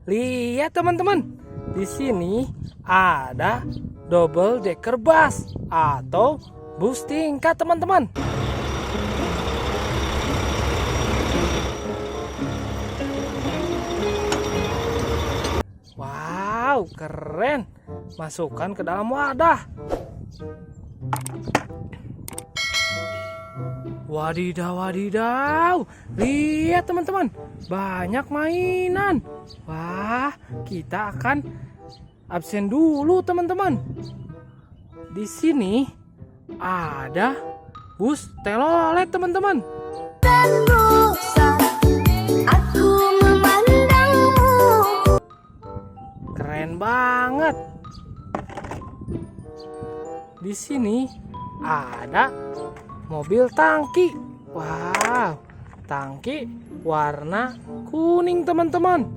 lihat teman-teman. Di sini ada double decker bus atau bus tingkat teman-teman. Wow, keren. Masukkan ke dalam wadah. Wadidaw, wadidaw. Lihat teman-teman, banyak mainan. Wah, kita akan absen dulu teman-teman. Di sini ada bus telolet teman-teman. Dan bosan aku memandangmu. Keren banget. Di sini ada mobil tangki. Wow, tangki warna kuning teman-teman.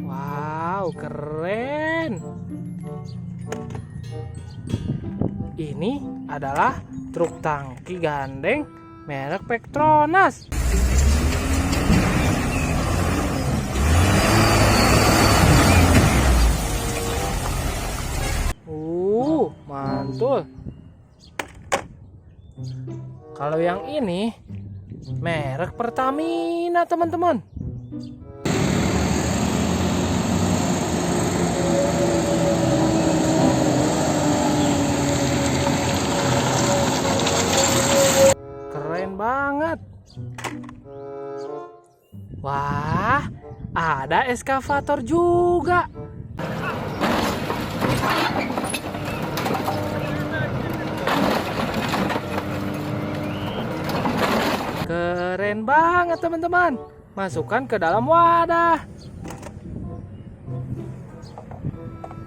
Wow, keren. Ini adalah truk tangki gandeng merek Petronas. Mantul. Kalau yang ini merek Pertamina teman-teman. Keren banget. Wah, ada eskavator juga. Keren banget teman-teman. Masukkan ke dalam wadah.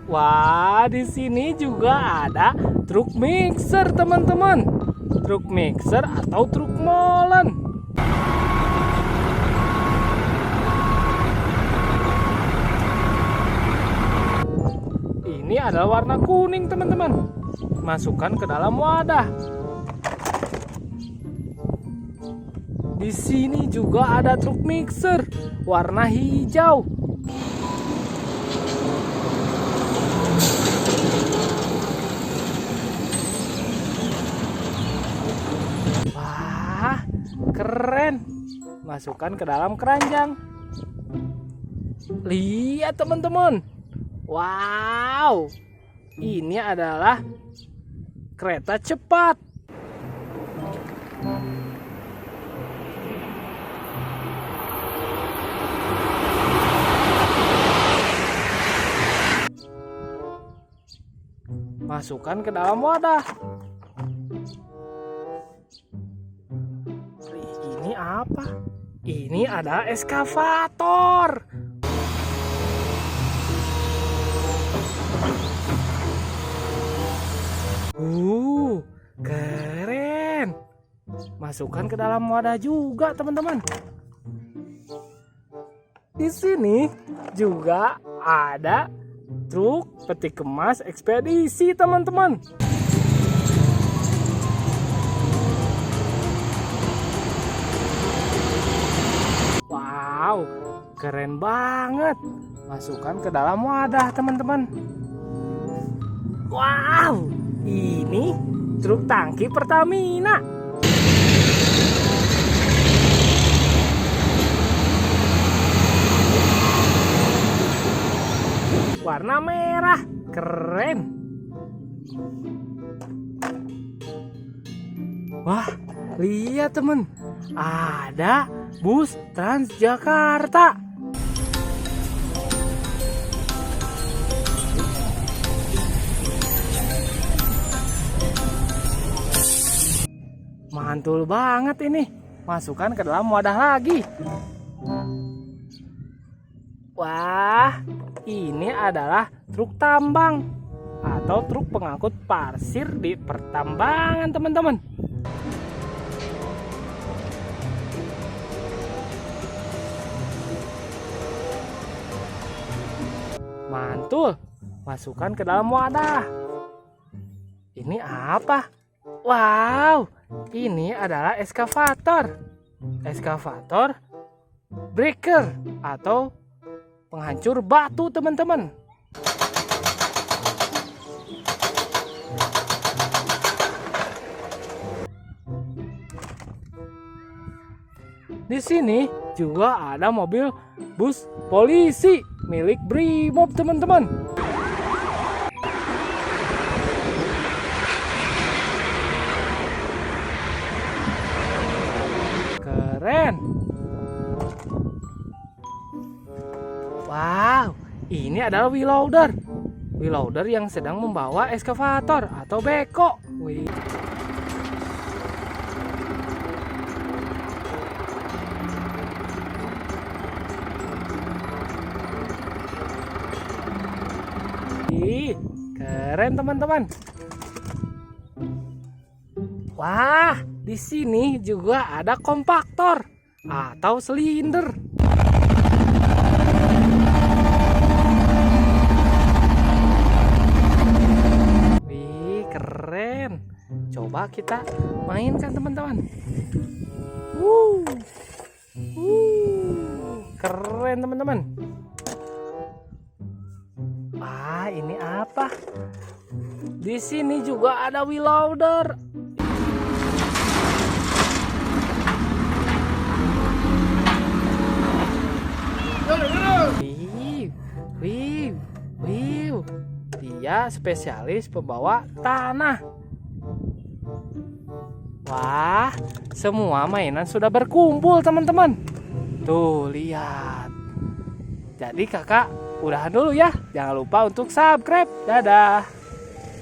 Wah, di sini juga ada truk mixer teman-teman. Truk mixer atau truk molen. Ini adalah warna kuning teman-teman. Masukkan ke dalam wadah. Di sini juga ada truk mixer warna hijau. Wah, keren. Masukkan ke dalam keranjang. Lihat teman-teman. Wow, ini adalah kereta cepat. Masukkan ke dalam wadah. Ini apa? Ini adalah eskavator. Keren. Masukkan ke dalam wadah juga, teman-teman. Di sini juga ada truk peti kemas ekspedisi, teman-teman. Wow, keren banget. Masukkan ke dalam wadah, teman-teman. Wow, ini truk tangki Pertamina. Warna merah, keren. Wah, lihat temen, ada bus Transjakarta. Mantul banget ini. Masukkan ke dalam wadah lagi. Wah, ini adalah truk tambang atau truk pengangkut pasir di pertambangan, teman-teman. Mantul. Masukkan ke dalam wadah. Ini apa? Wow, ini adalah eskavator. Eskavator breaker atau penghancur batu, teman-teman. Di sini juga ada mobil bus polisi milik Brimob, teman-teman. Keren. Wow, ini adalah wheel loader. Wheel loader yang sedang membawa eskavator atau beko. Wih. Ih, keren teman-teman. Wah, di sini juga ada kompaktor atau silinder. Wih, keren. Coba kita mainkan, teman-teman. Keren, teman-teman. Wah, ini apa? Di sini juga ada wheel loader. Dia spesialis pembawa tanah. Wah, semua mainan sudah berkumpul, teman-teman. Tuh, lihat. Jadi kakak udahan dulu ya. Jangan lupa untuk subscribe. Dadah.